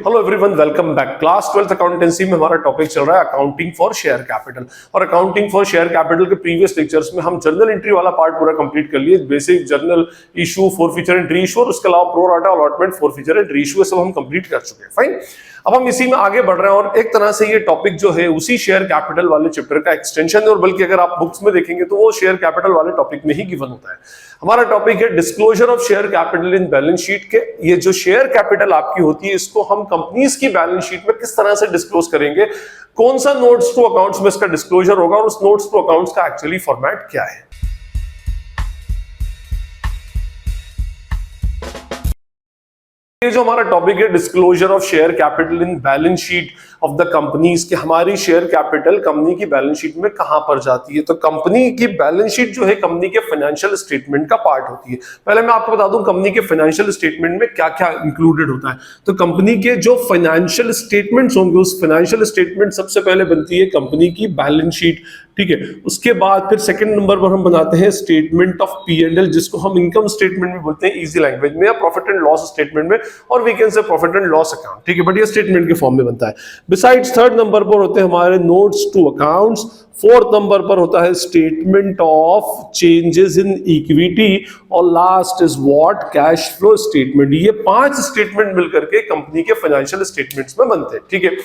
Hello everyone, welcome back. Class 12th accountancy में हमारा topic चल रहा है अकाउंटिंग फॉर शेयर कैपिटल। और अकाउंटिंग फॉर शेयर कैपिटल के प्रीवियस लेक्चर्स में हम जर्नल एंट्री वाला पार्ट पूरा कंप्लीट कर लिए। Basic journal issue, forfeiture and reissue, और उसके अलावा pro rata allotment, forfeiture and reissue, ये सब हम कंप्लीट कर चुके हैं। फाइन, अब हम इसी में आगे बढ़ रहे हैं और एक तरह से ये टॉपिक जो है उसी शेयर कैपिटल वाले चैप्टर का एक्सटेंशन है, और बल्कि अगर आप बुक्स में देखेंगे तो वो शेयर कैपिटल वाले टॉपिक में ही गिवन होता है। हमारा टॉपिक है disclosure of share capital in balance sheet के। ये जो शेयर कैपिटल आपकी होती है, इसको हम कंपनीज की बैलेंस शीट में किस तरह से डिस्क्लोज करेंगे, कौन सा नोट्स टू अकाउंट्स में इसका डिस्क्लोजर होगा, और उस नोट्स टू अकाउंट्स का एक्चुअली फॉर्मेट क्या है। ये जो हमारा टॉपिक है disclosure of share capital in balance sheet of the companies, कि हमारी शेयर कैपिटल कंपनी की बैलेंस शीट में कहां पर जाती है। तो कंपनी की बैलेंस शीट जो है कंपनी के फाइनेंशियल स्टेटमेंट का पार्ट होती है। पहले मैं आपको बता दूं कंपनी के फाइनेंशियल स्टेटमेंट में क्या क्या इंक्लूडेड होता है। तो कंपनी के जो फाइनेंशियल स्टेटमेंट्स होंगे, उस फाइनेंशियल स्टेटमेंट सबसे पहले बनती है कंपनी की बैलेंस शीट, ठीक है। उसके बाद फिर सेकंड नंबर पर हम बनाते हैं स्टेटमेंट ऑफ P&L, जिसको हम इनकम स्टेटमेंट में बोलते हैं इजी लैंग्वेज में, या प्रॉफिट एंड लॉस स्टेटमेंट में, और we can say profit and loss account, ठीक है। बट ये स्टेटमेंट के फॉर्म में बनता है। बिसाइड्स थर्ड नंबर पर होते हैं हमारे notes to accounts. Fourth number पर होता है statement of changes in equity, और last is what, cash flow statement. ये 5 स्टेटमेंट मिलकर के कंपनी के फाइनेंशियल स्टेटमेंट्स में बनते हैं, ठीक है।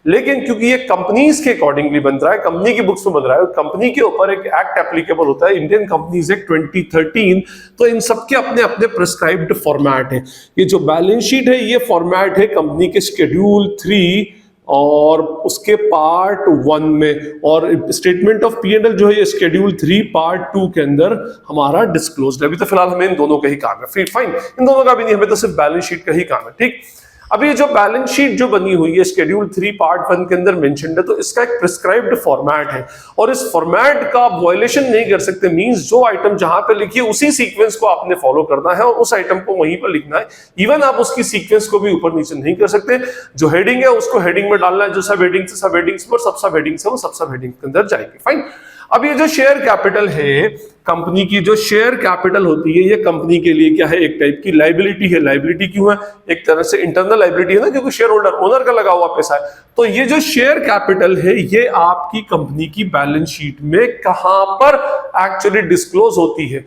लेकिन क्योंकि ये कंपनीज के अकॉर्डिंगली बन रहा है, कंपनी की बुक्स में बन रहा है, कंपनी के ऊपर एक एक्ट एप्लीकेबल होता है, इंडियन कंपनीज एक्ट 2013। तो इन सबके अपने अपने प्रिस्क्राइब्ड फॉर्मेट है। ये जो बैलेंस शीट है ये फॉर्मेट है कंपनी के शेड्यूल 3 और उसके पार्ट 1 में, और स्टेटमेंट ऑफ P&L जो है ये शेड्यूल 3 पार्ट 2 के अंदर हमारा डिस्क्लोज्ड है। अभी तो फिलहाल हमें इन दोनों का ही काम है, फिर फाइन, इन दोनों का भी नहीं, हमें तो सिर्फ बैलेंस शीट का ही काम है, ठीक। अब ये जो बैलेंस शीट जो बनी हुई है शेड्यूल 3 पार्ट 1 के अंदर मेंशन्ड है, तो इसका एक प्रिस्क्राइब्ड फॉर्मेट है, और इस फॉर्मेट का वायलेशन नहीं कर सकते। मींस जो आइटम जहां पे लिखी है उसी सीक्वेंस को आपने फॉलो करना है और उस आइटम को वहीं पर लिखना है। इवन आप उसकी सीक्वेंस को भी ऊपर नीचे नहीं कर सकते। जो हेडिंग है उसको हेडिंग में डालना है, जो सब हेडिंग से सब हेडिंग्स में, और सब हेडिंग से वो सब हेडिंग के अंदर जाएगी। फाइन, अब ये जो शेयर कैपिटल है कंपनी की, जो शेयर कैपिटल होती है ये कंपनी के लिए क्या है, एक टाइप की लाइबिलिटी है। लाइबिलिटी क्यों है? एक तरह से इंटरनल लाइबिलिटी है ना, क्योंकि शेयर होल्डर, ओनर का लगा हुआ पैसा है। तो ये जो शेयर कैपिटल है ये आपकी कंपनी की बैलेंस शीट में कहां पर एक्चुअली डिस्क्लोज होती है।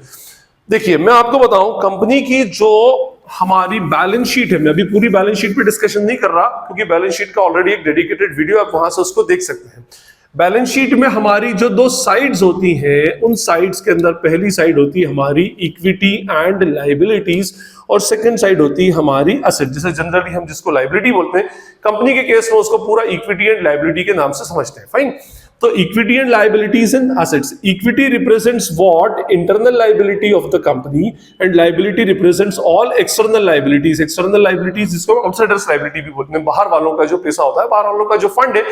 देखिए मैं आपको बताऊं, कंपनी की जो हमारी बैलेंस शीट है, मैं अभी पूरी बैलेंस शीट पे डिस्कशन नहीं कर रहा क्योंकि बैलेंस शीट का ऑलरेडी एक डेडिकेटेड वीडियो, आप वहां से उसको देख सकते हैं। बैलेंस शीट में हमारी जो 2 साइड्स होती हैं, उन साइड्स के अंदर पहली साइड होती है हमारी इक्विटी एंड लाइबिलिटीज, और सेकंड साइड होती है हमारी असेट। जैसे जनरली हम जिसको लाइबिलिटी बोलते हैं, कंपनी के केस में उसको पूरा इक्विटी एंड लाइबिलिटी के नाम से समझते हैं। फाइन, तो equity and liabilities and assets. Equity represents what, internal liability of the company, and liability represents all external liabilities. External liabilities जिसको आउटसाइडर्स लाइबिलिटी भी बोलते हैं, बाहर वालों का जो पैसा होता है, बाहर वालों का जो फंड है,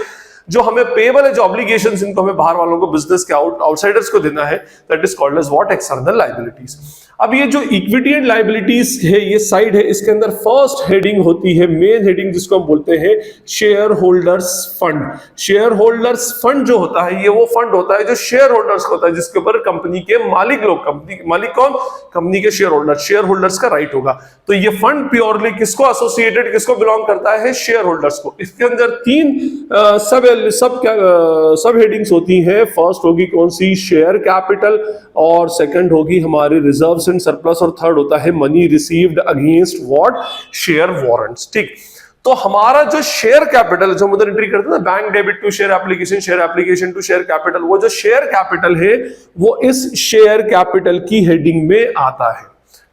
जो हमें पेबल है, जो ऑब्लिगेशंस इनको हमें बाहर वालों को, बिजनेस के आउटसाइडर्स को देना है, that is called as what, external liabilities. अब ये जो इक्विटी एंड लायबिलिटीज है, ये साइड है, इसके अंदर फर्स्ट हेडिंग होती है, मेन हेडिंग जिसको हम बोलते हैं share holders fund. Share holders fund जो होता है ये वो फंड होता है जो शेयर होल्डर्स होता है, जिसके ऊपर कंपनी के मालिक लोग, कंपनी मालिक कौन, कंपनी के शेयर होल्डर्स का राइट होगा। तो ये फंड प्योरली किसको एसोसिएटेड, किसको बिलोंग करता है, शेयर होल्डर्स को। इसके अंदर 3 सब हेडिंग्स होती हैं। फर्स्ट होगी कौन सी, शेयर कैपिटल, और सेकंड होगी हमारी रिजर्व्स एंड सरप्लस, और थर्ड होता है money received against what, share warrants, ठीक। तो हमारा जो शेयर कैपिटल जो मदर एंट्री करते हैं ना, bank debit to share application to share capital, वो जो शेयर कैपिटल है वो इस शेयर कैपिटल की हेडिंग में आता है,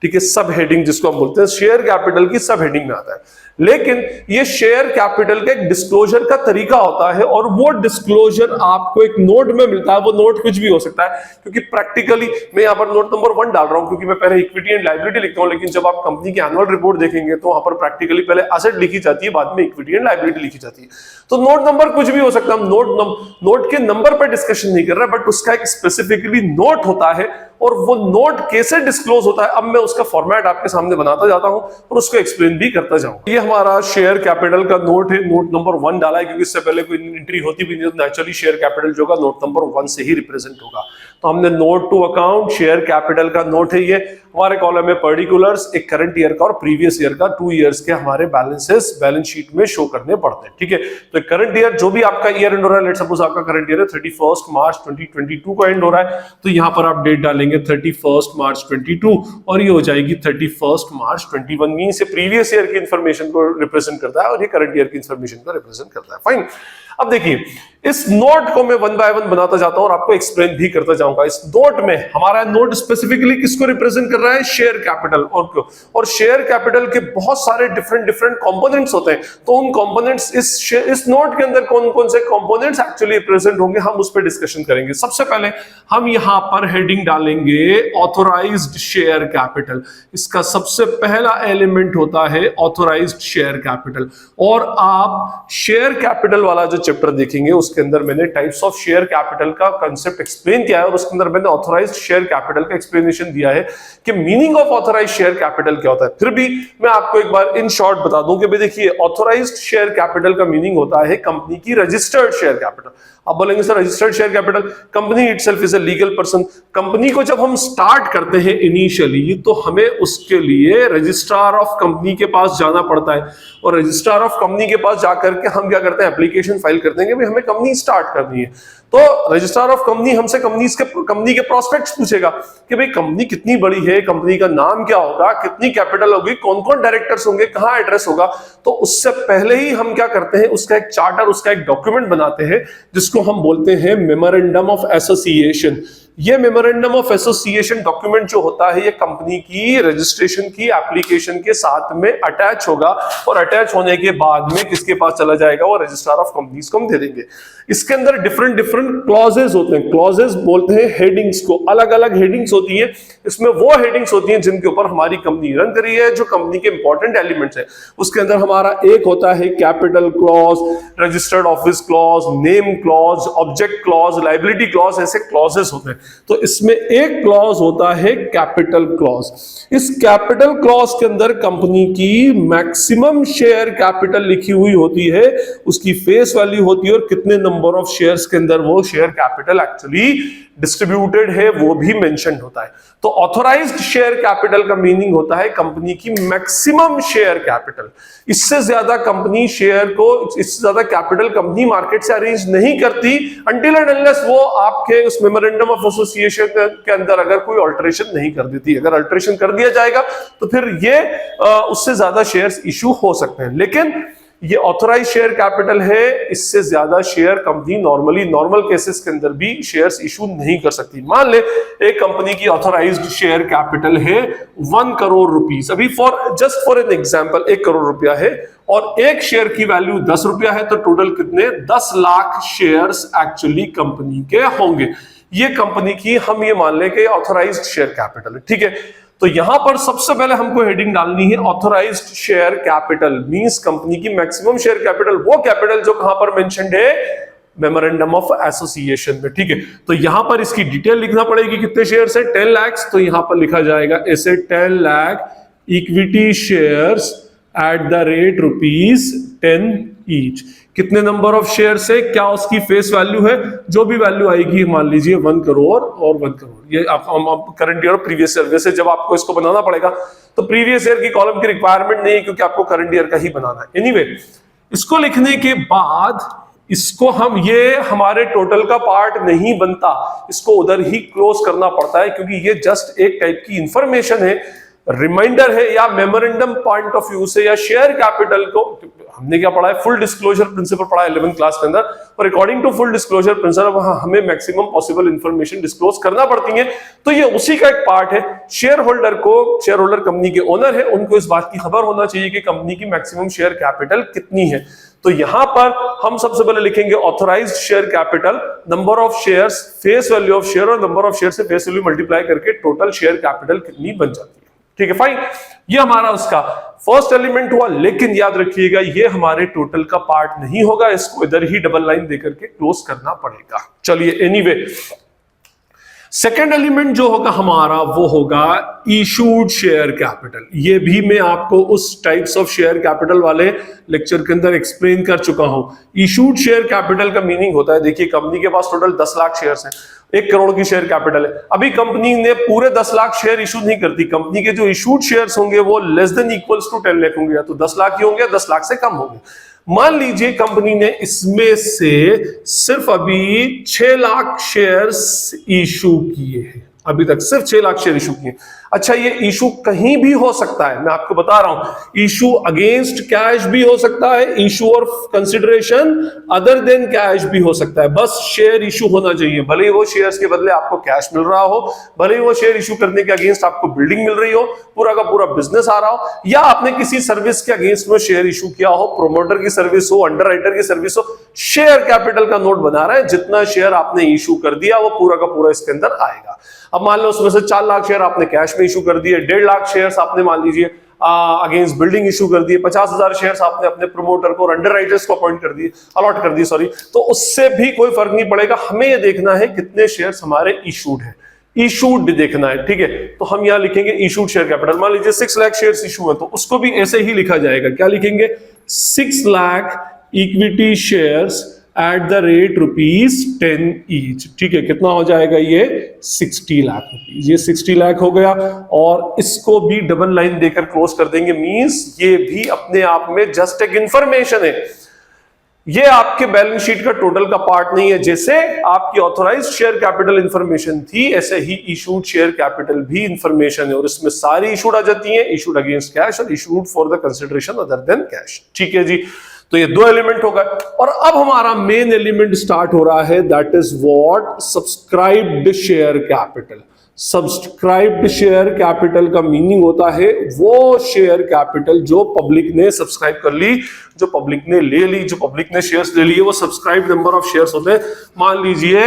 ठीक है। सब हेडिंग जिसको हम बोलते हैं शेयर कैपिटल की सब हेडिंग में आता है। लेकिन ये शेयर कैपिटल का एक डिस्क्लोजर का तरीका होता है, और वो डिस्क्लोजर आपको एक नोट में मिलता है। वो नोट कुछ भी हो सकता है, क्योंकि प्रैक्टिकली मैं यहाँ पर नोट नंबर 1 डाल रहा हूँ क्योंकि मैं पहले इक्विटी एंड लायबिलिटी लिखता हूँ, लेकिन जब आप कंपनी की एनुअल रिपोर्ट देखेंगे तो वहां पर प्रैक्टिकली पहले एसेट लिखी जाती है, बाद में इक्विटी एंड लायबिलिटी लिखी जाती है। तो नोट नंबर कुछ भी हो सकता है, हम नोट के नंबर पर डिस्कशन नहीं कर रहे, बट उसका एक स्पेसिफिकली नोट होता है, और वो नोट कैसे डिस्क्लोज होता है अब मैं उसका फॉर्मेट आपके सामने बनाता जाता हूं और उसको एक्सप्लेन भी करता जाऊं। ये हमारा शेयर कैपिटल का नोट है, नोट नंबर 1 डाला है क्योंकि इससे पहले कोई एंट्री होती भी नहीं तो नेचुरली शेयर कैपिटल जो होगा नोट नंबर 1 से ही रिप्रेजेंट होगा। तो हमने note to account share capital का नोट है, ये हमारे कॉलम में पर्टिकुलर्स एक करंट ईयर का और प्रीवियस ईयर का 2 इयर्स के हमारे बैलेंसेस बैलेंस शीट में शो करने पड़ते हैं। ठीक है, तो करंट ईयर जो भी आपका ईयर एंड हो रहा है, लेट सपोज आपका करंट ईयर है 31 मार्च 2022 को एंड हो रहा है, तो यहां पर आप डेट डालेंगे 31 मार्च 22 और ये हो जाएगी 31 मार्च 21। मीन से प्रीवियस ईयर की इंफॉर्मेशन को रिप्रेजेंट करता है और ये करंट ईयर की इंफॉर्मेशन को रिप्रेजेंट करता है। फाइन, अब देखिए इस नोट को मैं 1 बाय 1 बनाता जाता हूं और आपको एक्सप्लेन भी करता जाऊंगा। इस नोट में हमारा नोट स्पेसिफिकली किसको रिप्रेजेंट कर रहा है? Share capital. और शेयर कैपिटल के बहुत सारे डिफरेंट कंपोनेंट्स होते हैं, तो उन कंपोनेंट्स इस नोट के अंदर कौन कौन से कंपोनेंट्स एक्चुअली रिप्रेजेंट होंगे हम उस पर डिस्कशन करेंगे। सबसे पहले हम यहां पर हेडिंग डालेंगे ऑथोराइज्ड शेयर कैपिटल। इसका सबसे पहला एलिमेंट होता है ऑथोराइज्ड शेयर कैपिटल। और आप शेयर कैपिटल वाला जो चैप्टर देखेंगे उसके अंदर मैंने टाइप्स ऑफ शेयर कैपिटल का कांसेप्ट एक्सप्लेन किया है और उसके अंदर मैंने ऑथोराइज्ड शेयर कैपिटल का एक्सप्लेनेशन दिया है कि meaning of authorised share capital क्या होता है। फिर भी मैं आपको एक बार इन शॉर्ट बता दूं कि भाई देखिए ऑथोराइज्ड शेयर कैपिटल का मीनिंग होता है कंपनी की रजिस्टर्ड शेयर कैपिटल। आप बोलेंगे sir registered share capital, company itself is a legal person. Company को जब हम स्टार्ट करते हैं इनिशियली तो हमें उसके लिए रजिस्ट्रार ऑफ कंपनी के पास जाना पड़ता है और रजिस्ट्रार ऑफ कंपनी के पास जाकर के हम क्या करते हैं, एप्लीकेशन फाइल करते हैं कि हमें कंपनी स्टार्ट करनी है। तो रजिस्ट्रार ऑफ कंपनी हमसे कंपनी के प्रोस्पेक्ट्स पूछेगा कि भाई कंपनी कितनी बड़ी है, कंपनी का नाम क्या होगा, कितनी कैपिटल होगी, कौन कौन डायरेक्टर्स होंगे, कहां एड्रेस होगा। तो उससे पहले ही हम क्या करते हैं, उसका एक चार्टर, उसका एक डॉक्यूमेंट बनाते हैं जिसको हम बोलते हैं मेमोरेंडम ऑफ एसोसिएशन। ये मेमोरेंडम ऑफ एसोसिएशन डॉक्यूमेंट जो होता है ये कंपनी की रजिस्ट्रेशन की एप्लीकेशन के साथ में अटैच होगा और अटैच होने के बाद में किसके पास चला जाएगा, वो रजिस्ट्रार ऑफ कंपनीज को हम दे देंगे। इसके अंदर डिफरेंट क्लॉजेस होते हैं। क्लॉजेस बोलते हैं हेडिंग्स को, अलग अलग हेडिंग्स होती है। इसमें वो हेडिंग्स होती हैं जिनके ऊपर हमारी कंपनी रन करी है, जो कंपनी के इंपॉर्टेंट एलिमेंट्स है। उसके अंदर हमारा एक होता है capital clause, registered office clause, name clause, object clause, liability clause, ऐसे क्लॉजेस होते हैं। तो इसमें एक क्लॉज होता है कैपिटल क्लॉज। इस कैपिटल क्लॉज के अंदर कंपनी की मैक्सिमम शेयर कैपिटल लिखी हुई होती है, उसकी फेस वैल्यू होती है और कितने नंबर ऑफ शेयर्स के अंदर वो शेयर कैपिटल एक्चुअली डिस्ट्रीब्यूटेड है वो भी मेंशन्ड होता है। तो ऑथोराइज्ड शेयर कैपिटल का मीनिंग होता है कंपनी की मैक्सिमम शेयर कैपिटल। इससे ज्यादा कंपनी शेयर को, इससे ज्यादा कैपिटल कंपनी मार्केट से अरेंज नहीं करती अनटिल एंड अनलेस वो आपके उस मेमोरेंडम ऑफ एसोसिएशन के अंदर अगर कोई अल्टरेशन नहीं कर देती। अगर अल्टरेशन कर दिया जाएगा तो फिर ये उससे ज्यादा शेयर्स इशू हो सकते हैं। लेकिन ये ऑथोराइज शेयर कैपिटल है, इससे ज्यादा शेयर कंपनी नॉर्मल केसेस के अंदर भी शेयर्स इशू नहीं कर सकती। मान ले एक कंपनी की ऑथोराइज्ड शेयर कैपिटल है 1 करोड़ रुपीस, अभी just for an example 1 crore रुपया है और एक शेयर की वैल्यू 10 रुपया है, तो टोटल कितने 10 लाख शेयर्स एक्चुअली कंपनी के होंगे। ये कंपनी की हम ये मान लें कि ऑथोराइज्ड शेयर कैपिटल है। ठीक है, तो यहां पर सबसे पहले हमको हेडिंग डालनी है authorised share capital, means company की मैक्सिमम शेयर कैपिटल, वो कैपिटल जो कहां पर मेंशन्ड है, मेमोरेंडम ऑफ एसोसिएशन में। ठीक है, तो यहां पर इसकी डिटेल लिखना पड़ेगी, कितने शेयर्स है 10 लाख, तो यहां पर लिखा जाएगा ऐसे 10 lakh equity shares at the rate ₹10 each. कितने नंबर ऑफ शेयर्स है, क्या उसकी फेस वैल्यू है, जो भी वैल्यू आएगी मान लीजिए 1 करोड़ और 1 करोड़। ये आप करंट ईयर और प्रीवियस ईयर, वैसे जब आपको इसको बनाना पड़ेगा तो प्रीवियस ईयर की कॉलम की रिक्वायरमेंट नहीं है क्योंकि आपको करंट ईयर का ही बनाना है। एनीवे, इसको लिखने के बाद इसको हम, ये हमारे टोटल का पार्ट नहीं बनता, इसको उधर ही क्लोज करना पड़ता है क्योंकि ये जस्ट एक टाइप की इंफॉर्मेशन है, रिमाइंडर है या मेमोरेंडम पॉइंट ऑफ व्यू से या शेयर कैपिटल को। हमने क्या पढ़ा है, फुल डिस्क्लोजर प्रिंसिपल पढ़ा है 11th क्लास के अंदर, और according to full disclosure principle हमें मैक्सिमम पॉसिबल इंफॉर्मेशन डिस्क्लोज करना पड़ती है। तो ये उसी का एक पार्ट है। शेयर होल्डर कंपनी के ओनर है, उनको इस बात की खबर होना चाहिए कि कंपनी की मैक्सिमम शेयर कैपिटल कितनी है। तो यहां पर हम सबसे पहले लिखेंगे authorised share capital, number of shares, face value of share, और नंबर ऑफ शेयर से फेस वैल्यू मल्टीप्लाई करके टोटल शेयर कैपिटल कितनी बन जाती है। ठीक है, फाइन, ये हमारा उसका फर्स्ट एलिमेंट हुआ। लेकिन याद रखिएगा ये हमारे टोटल का पार्ट नहीं होगा, इसको इधर ही डबल लाइन देकर के क्लोज करना पड़ेगा। चलिए, एनीवे सेकेंड एलिमेंट जो होगा हमारा वो होगा इशूड शेयर कैपिटल। ये भी मैं आपको उस टाइप्स ऑफ शेयर कैपिटल वाले लेक्चर के अंदर एक्सप्लेन कर चुका हूं। इशूड शेयर कैपिटल का मीनिंग होता है, देखिए कंपनी के पास टोटल 10 लाख शेयर्स हैं, 1 करोड़ की शेयर कैपिटल है। अभी कंपनी ने पूरे 10 लाख शेयर इशू नहीं करती, कंपनी के जो इशूड शेयर्स होंगे वो less than equals to 10 lakh होंगे, या तो 10 लाख ही होंगे, 10 लाख से कम होंगे। मान लीजिए कंपनी ने इसमें से सिर्फ अभी 6 लाख शेयर्स इशू किए हैं, अभी तक सिर्फ 6 लाख शेयर इशू किए। अच्छा, ये इशू कहीं भी हो सकता है, मैं आपको बता रहा हूं। इशू अगेंस्ट कैश भी हो सकता है, इशू और कंसिडरेशन अदर देन कैश भी हो सकता है, बस शेयर इशू होना चाहिए। भले ही वो शेयर्स के बदले आपको कैश मिल रहा हो, भले ही वो शेयर इशू करने के अगेंस्ट आपको बिल्डिंग मिल रही हो, पूरा का पूरा बिजनेस आ रहा हो, या आपने किसी सर्विस के अगेंस्ट में शेयर इशू किया हो, प्रोमोटर की सर्विस हो, अंडरराइटर की सर्विस हो, शेयर कैपिटल का नोट बना रहा है, जितना शेयर आपने इशू कर दिया वो पूरा का पूरा इसके अंदर आएगा। अब मान लो उसमें से 4 लाख शेयर आपने कैश में इशू कर दिए, 1.5 लाख शेयर्स आपने मान लीजिए अगेंस्ट बिल्डिंग इशू कर दिए, 50,000 शेयर्स आपने अपने प्रमोटर को और अंडरराइटर्स को अपॉइंट कर दिए, अलॉट कर दिए, सॉरी, तो उससे भी कोई फर्क नहीं पड़ेगा। हमें ये देखना है कितने शेयर्स हमारे इशूड है, इशूड देखना है, ठीक है। तो हम यहां लिखेंगे इशूड शेयर कैपिटल। मान लीजिए 6 लाख शेयर्स इशू है, तो उसको भी ऐसे ही लिखा जाएगा। क्या लिखेंगे? 6 lakh equity shares at the rate ₹10 each, ठीक है। कितना हो जाएगा ये? 60 लाख रुपीज। ये 60 लाख हो गया, और इसको भी डबल लाइन देकर क्लोज कर देंगे। मींस ये भी अपने आप में जस्ट एक इंफॉर्मेशन है, ये आपके बैलेंस शीट का टोटल का पार्ट नहीं है। जैसे आपकी ऑथोराइज्ड शेयर कैपिटल इंफॉर्मेशन थी, ऐसे ही इशूड शेयर कैपिटल भी इंफॉर्मेशन है, और इसमें सारी इशूड आ जाती है, इशूड अगेंस्ट कैश और issued for the consideration other than cash, ठीक है जी। तो ये 2 एलिमेंट हो गए, और अब हमारा मेन एलिमेंट स्टार्ट हो रहा है, that is what? Subscribed share capital. Subscribed share capital का मीनिंग होता है वो शेयर कैपिटल जो पब्लिक ने सब्सक्राइब कर ली, जो पब्लिक ने ले ली, जो पब्लिक ने शेयर्स ले लिए, वो सब्सक्राइब नंबर ऑफ शेयर्स होते हैं। मान लीजिए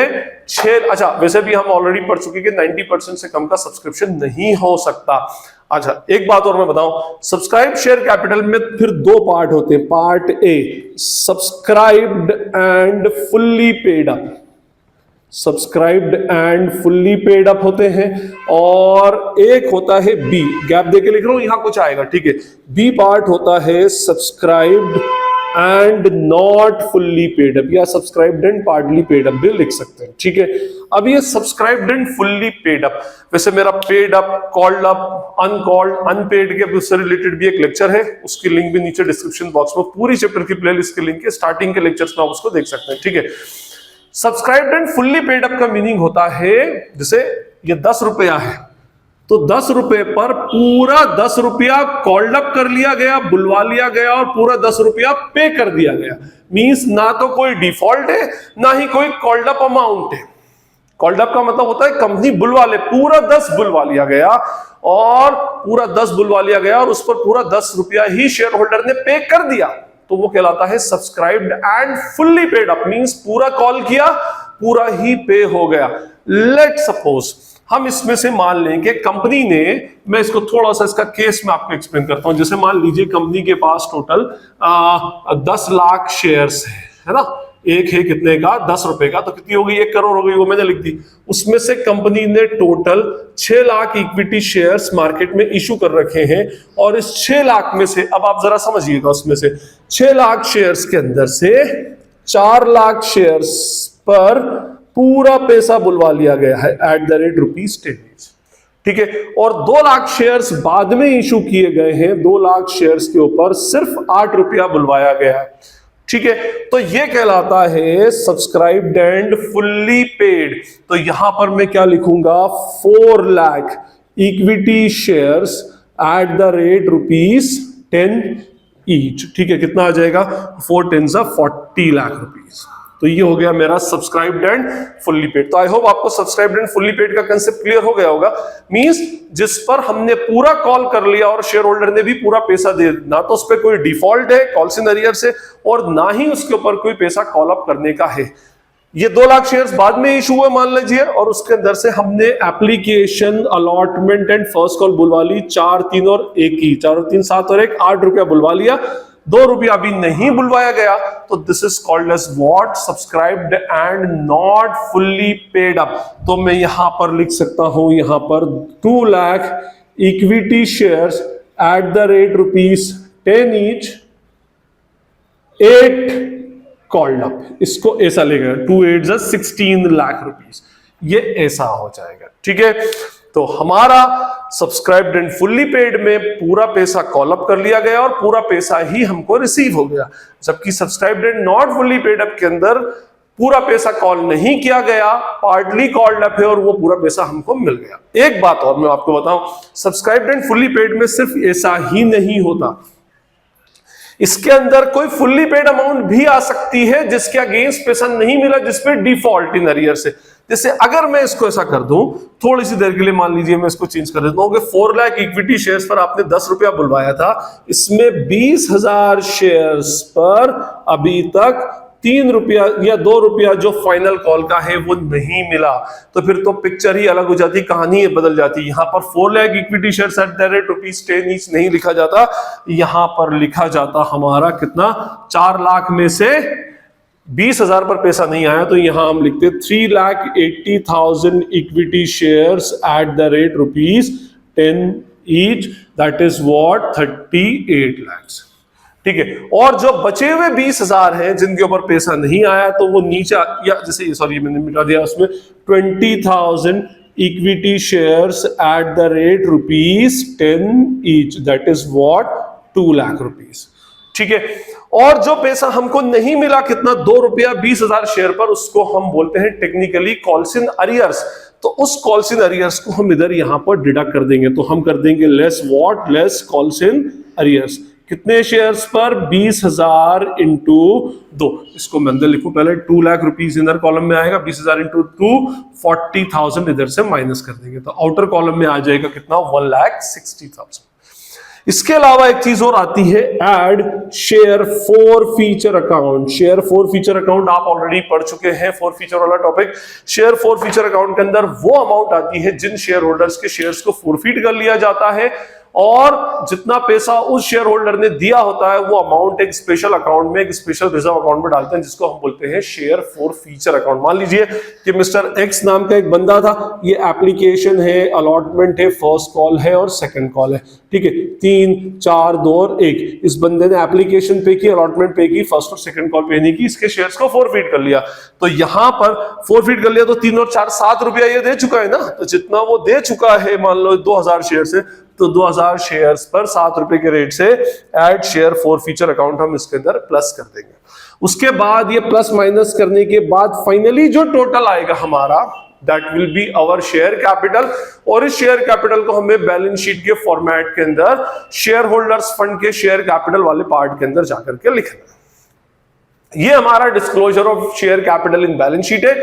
6, अच्छा वैसे भी हम ऑलरेडी पढ़ चुके कि 90% से कम का सब्सक्रिप्शन नहीं हो सकता। अच्छा, एक बात और मैं बताऊं, सब्सक्राइब शेयर कैपिटल में फिर 2 पार्ट होते हैं। Part A subscribed and fully paid up, subscribed and fully paid up होते हैं, और एक होता है बी, गैप देके लिख रहा हूं, यहां कुछ आएगा, ठीक है। बी पार्ट होता है subscribed and not fully paid up, या subscribed and partly paid up भी लिख सकते हैं, ठीक है। अब ये subscribed and fully paid up, वैसे मेरा paid up, called up, uncalled, unpaid के उससे रिलेटेड भी एक लेक्चर है, उसकी लिंक भी नीचे डिस्क्रिप्शन बॉक्स में, पूरी चैप्टर की प्लेलिस्ट की लिंक है, स्टार्टिंग के लेक्चर्स में आप उसको देख सकते हैं, ठीक है। Subscribed and fully paid up का मीनिंग होता है, जैसे ये 10 रुपया है, तो 10 रुपए पर पूरा 10 रुपया कॉल्ड अप कर लिया गया, बुलवा लिया गया, और पूरा 10 रुपया पे कर दिया गया। मींस ना तो कोई डिफॉल्ट है, ना ही कोई कॉल्ड अप अमाउंट है। कॉल्ड अप का मतलब होता है कंपनी बुलवा ले, पूरा 10 बुलवा लिया गया, और पूरा 10 बुलवा लिया गया, और उस पर पूरा 10 रुपया ही शेयर होल्डर ने पे कर दिया, तो वो कहलाता है subscribed and fully paid up. Means पूरा कॉल किया, पूरा ही पे हो गया। लेट सपोज हम इसमें से मान लें कि कंपनी ने, मैं इसको थोड़ा सा इसका केस में आपको एक्सप्लेन करता हूं। जैसे मान लीजिए कंपनी के पास टोटल 10 लाख शेयर्स है ना, एक है कितने का? 10 रुपए का, तो कितनी हो गई? 1 करोड़ हो गई, वो मैंने लिख दी। उसमें से कंपनी ने total 6 lakh equity shares market में इशू कर रखे हैं, और इस 6 लाख में से, अब आप जरा समझिएगा, उसमें से 6 लाख शेयर्स के अंदर से 4 लाख शेयर्स पर पूरा पैसा बुलवा लिया गया है एट द रेट ₹10, ठीक है। और 2 लाख शेयर्स बाद में इशू किए गए हैं, 2 लाख शेयर्स के ऊपर सिर्फ 8 रुपया बुलवाया गया है, ठीक है। तो ये कहलाता है सब्सक्राइब्ड एंड फुल्ली पेड। तो यहां पर मैं क्या लिखूंगा? 4 lakh equity shares at the rate ₹10 each, ठीक है। कितना आ जाएगा? 4 10 40 लाख रुपीज। तो ये हो गया मेरा सब्सक्राइब्ड एंड फुल्ली पेड। तो आई होप आपको सब्सक्राइब्ड एंड फुल्ली पेड का कांसेप्ट क्लियर हो गया होगा। मींस जिस पर हमने पूरा कॉल कर लिया और शेयर होल्डर ने भी पूरा पैसा दे, ना तो उस पर कोई डिफॉल्ट है कॉल्स इन अरियर से, और ना ही उसके ऊपर कोई पैसा कॉल अप करने का है। ये 2 लाख शेयर्स बाद में इशू हुए मान लीजिए, और उसके अंदर से हमने application, allotment and first call बुलवा ली, 4 3 और 1 ही, 4 और 3 7 और 1 8 रुपया बुलवा लिया। ₹2 अभी नहीं बुलवाया गया, तो this is called as what, subscribed and not fully paid up. तो मैं यहां पर लिख सकता हूं, यहां पर 2 lakh equity shares at the rate ₹10 each, 8 called up. इसको ऐसा लेगा 2 8 16 लाख रुपीस, ये ऐसा हो जाएगा। ठीक है, तो हमारा सब्सक्राइब्ड एंड फुल्ली पेड में पूरा पैसा कॉल अप कर लिया गया और पूरा पैसा ही हमको रिसीव हो गया, जबकि subscribed and not fully paid up के अंदर पूरा पैसा कॉल नहीं किया गया, पार्टली कॉल्ड अप है और वो पूरा पैसा हमको मिल गया। एक बात और मैं आपको बताऊं, सब्सक्राइब्ड एंड फुल्ली पेड में सिर्फ ऐसा ही नहीं होता, इसके अंदर कोई फुल्ली पेड अमाउंट भी आ सकती है जिसके अगेंस्ट पैसा नहीं मिला, जिसपे डिफॉल्ट इन अरियर से। जैसे अगर मैं इसको ऐसा कर दूं, थोड़ी सी देर के लिए मान लीजिए मैं इसको चेंज कर देता हूं कि 4 लाख इक्विटी शेयर्स पर आपने ₹10 बुलवाया था, इसमें 20,000 शेयर्स पर अभी तक ₹3 या ₹2 जो फाइनल कॉल का है वो नहीं मिला, तो फिर तो पिक्चर ही अलग हो जाती, कहानी बदल जाती। यहां पर 4 lakh equity shares at the rate ₹10 each नहीं लिखा जाता, यहां पर लिखा जाता हमारा कितना, 4 लाख में से 20,000 पर पैसा नहीं आया, तो यहां हम लिखते 3,80,000 equity shares at the rate ₹10 each, that is what 38 lakh. ठीक है, और जो बचे हुए 20,000 हैं जिनके ऊपर पैसा नहीं आया, तो वो नीचे, या जैसे सॉरी मैंने मिटा दिया उसमें, 20,000 equity shares at the rate ₹10 each, that is what 2 lakh rupees. ठीक है, और जो पैसा हमको नहीं मिला कितना, ₹2 20,000 शेयर पर, उसको हम बोलते हैं टेक्निकली कॉल्स इन अरियर्स। तो उस कॉल्स इन अरियर्स को हम इधर यहां पर डिडक्ट कर देंगे, तो हम कर देंगे less what, less calls in arrears. कितने शेयर्स पर, 20,000 इंटू 2, इसको मैं अंदर लिखूं पहले, 2 लाख रुपीस इधर कॉलम में आएगा, 20,000 इंटू 2, 40,000 इधर से माइनस कर देंगे, तो आउटर कॉलम में आ जाएगा कितना, 1,60,000। इसके अलावा एक चीज और आती है, add share for feature account. Share for feature account आप ऑलरेडी पढ़ चुके हैं, फॉर फीचर वाला topic. Share for feature account के अंदर वो अमाउंट आती है जिन शेयर होल्डर्स के शेयर्स को फॉरफीट कर लिया जाता है, और जितना पैसा उस शेयर होल्डर ने दिया होता है वो अमाउंट एक स्पेशल अकाउंट में, एक स्पेशल रिजर्व अकाउंट में डालते हैं, जिसको हम बोलते हैं शेयर फॉर फीचर अकाउंट। मान लीजिए कि मिस्टर एक्स नाम का एक बंदा था, ये एप्लीकेशन है, अलॉटमेंट है, फर्स्ट कॉल है और सेकंड कॉल है। ठीक है, 3, 4, 2 और 1, इस बंदे ने एप्लीकेशन पे की, अलॉटमेंट पे की, फर्स्ट और सेकंड कॉल पे नहीं की, इसके शेयर्स को फॉरफीट कर लिया। तो यहां पर फॉरफीट कर लिया, तो 3 और 4 ₹7 ये दे चुका है ना, तो जितना वो दे चुका है, मान लो 2,000 शेयर से, तो 2,000 शेयर्स पर ₹7 के रेट से add share for feature account हम इसके अंदर प्लस कर देंगे। उसके बाद ये प्लस माइनस करने के बाद फाइनली जो टोटल आएगा हमारा, that will be our share capital, और इस शेयर कैपिटल को हमें बैलेंस शीट के फॉर्मेट के अंदर शेयर होल्डर्स फंड के शेयर कैपिटल वाले पार्ट के अंदर जाकर के लिखना। ये हमारा disclosure of share capital in balance sheet है।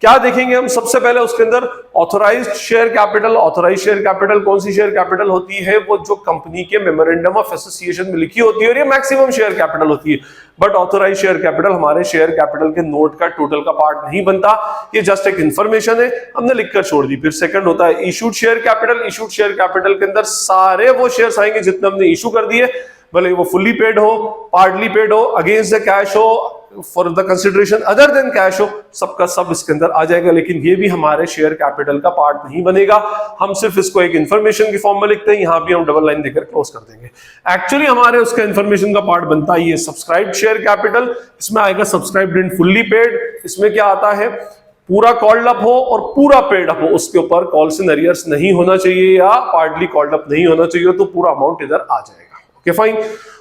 क्या देखेंगे हम, सबसे पहले उसके अंदर authorised share capital. Authorised share capital कौन सी शेयर कैपिटल होती है, वो जो कंपनी के मेमोरेंडम ऑफ एसोसिएशन में लिखी होती है, और ये मैक्सिमम शेयर कैपिटल होती है। बट ऑथोराइज्ड शेयर कैपिटल हमारे शेयर कैपिटल के नोट का टोटल का पार्ट नहीं बनता, ये जस्ट एक इंफॉर्मेशन है, हमने लिखकर छोड़ दी। फिर सेकंड होता है issued share capital. Issued share capital के अंदर सारे वो शेयर्स आएंगे जितने हमने इशू कर दिए, भले वो फुल्ली पेड हो, पार्टली पेड हो, अगेंस्ट द कैश हो, for the consideration other than cash हो, सबका सब इसके अंदर आ जाएगा। लेकिन ये भी हमारे शेयर कैपिटल का पार्ट नहीं बनेगा, हम सिर्फ इसको एक इंफॉर्मेशन की फॉर्म में लिखते हैं, यहां भी हम डबल लाइन देकर क्लोज कर देंगे। एक्चुअली हमारे उसका इंफॉर्मेशन का पार्ट बनता है ये सब्सक्राइब्ड शेयर कैपिटल, इसमें आएगा सब्सक्राइब्ड एंड फुल्ली पेड। इसमें क्या आता है, पूरा कॉल्ड अप हो और पूरा पेड अप हो, उसके ऊपर कॉल्स इन अरियर्स नहीं होना चाहिए या पार्टली कॉल्ड अप नहीं होना चाहिए, तो पूरा अमाउंट इधर आ जाएगा। Okay fine.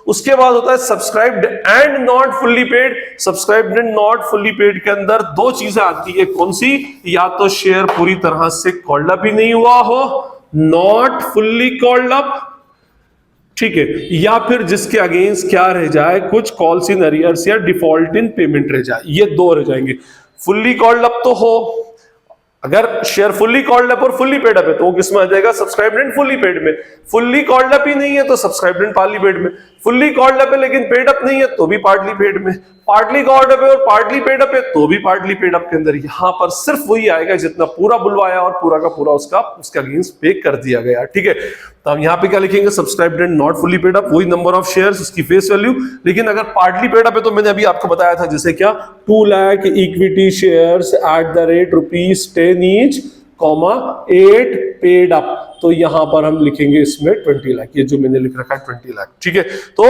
उसके बाद होता है subscribed and not fully paid. Subscribed and not fully paid के अंदर दो चीजें आती है, कौन सी, या तो शेयर पूरी तरह से कॉल्ड अप ही नहीं हुआ हो, नॉट फुल्ली कॉल्ड अप, ठीक है, या फिर जिसके अगेंस्ट क्या रह जाए, कुछ कॉल्स इन अरियर्स या डिफॉल्ट इन पेमेंट रह जाए, ये दो रह जाएंगे। फुल्ली कॉल्ड अप तो हो, अगर शेयर फुल्ली कॉल्ड अप और फुल्ली पेड अप है तो वो किस में आ जाएगा? सब्सक्राइब्ड एंड फुल्ली पेड में। फुल्ली कॉल्ड अप ही नहीं है तो सब्सक्राइब्ड एंड पार्टली पेड में। फुल्ली कॉल्ड अप है लेकिन पेड अप नहीं है तो भी पार्टली पेड में। पार्टली कॉल्ड अप है और पार्टली पेड अप है तो भी पार्टली पेड अप के अंदर यहां पर सिर्फ वही आएगा जितना पूरा बुलवाया और पूरा का पूरा उसका अगेंस्ट पे कर दिया गया। ठीक है, तो हम यहाँ पे क्या लिखेंगे? Subscribed and not fully paid up, वही नंबर ऑफ शेयर्स, उसकी फेस वैल्यू। लेकिन अगर पार्टली पेड अप है तो मैंने अभी आपको बताया था जैसे क्या 2 lakh equity shares at the rate ₹10 each, 8 paid up, तो यहां पर हम लिखेंगे इसमें 20 लाख, ये जो मैंने लिख रखा है 20 लाख। ठीक है, तो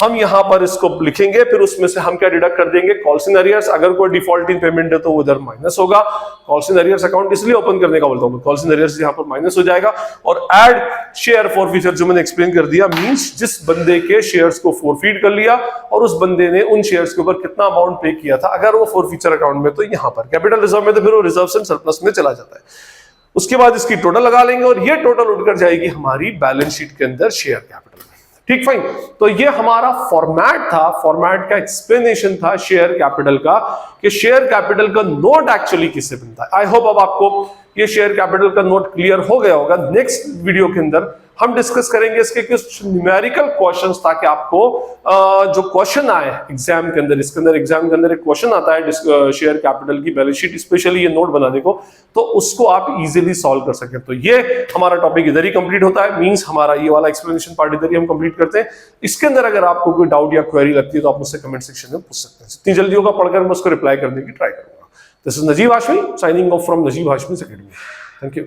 हम यहां पर इसको लिखेंगे, फिर उसमें से हम क्या डिडक्ट कर देंगे? Calls in arrears. अगर कोई डिफॉल्ट इन पेमेंट है तो वो इधर माइनस होगा। कॉल्स इन अरियर्स अकाउंट इसलिए ओपन करने का बोलता हूं, कॉल्स इन अरियर्स यहां पर माइनस हो जाएगा। और ऐड शेयर फॉरफीचर जो मैंने एक्सप्लेन कर दिया, मींस जिस बंदे के शेयर्स को फॉरफीट कर लिया और उस बंदे ने उन शेयर्स के ऊपर कितना अमाउंट पे किया था, अगर वो फॉरफीचर अकाउंट में तो यहां पर, कैपिटल रिजर्व में तो फिर वो रिजर्व एंड सरप्लस में चला जाता है। उसके बाद इसकी टोटल लगा लेंगे और ये टोटल उठकर जाएगी हमारी बैलेंस शीट के अंदर शेयर कैपिटल में। ठीक, फाइन। तो ये हमारा फॉर्मेट था, फॉर्मेट का एक्सप्लेनेशन था शेयर कैपिटल का, कि शेयर कैपिटल का नोट एक्चुअली किससे बनता है। आई होप अब आपको ये शेयर कैपिटल का नोट क्लियर हो गया होगा। नेक्स्ट वीडियो के अंदर हम डिस्कस करेंगे इसके कुछ न्यूमेरिकल क्वेश्चंस, ताकि आपको जो क्वेश्चन आए एग्जाम के अंदर, इसके अंदर एग्जाम के अंदर एक क्वेश्चन आता है शेयर कैपिटल की बैलेंस शीट, स्पेशली ये नोट बनाने को, तो उसको आप इजीली सॉल्व कर सकें। तो ये हमारा टॉपिक इधर ही कंप्लीट होता है, मींस हमारा ये वाला एक्सप्लेनेशन पार्ट इधर ही हम कंप्लीट करते हैं। इसके अंदर अगर आपको कोई डाउट या क्वेरी लगती है तो आप मुझसे कमेंट सेक्शन में पूछ सकते हैं। जितनी जल्दी होगा पढ़कर मैं उसको रिप्लाई करने की ट्राई करूंगा। This is Najeeb Hashmi signing off from Najeeb Hashmi academy. Thank you.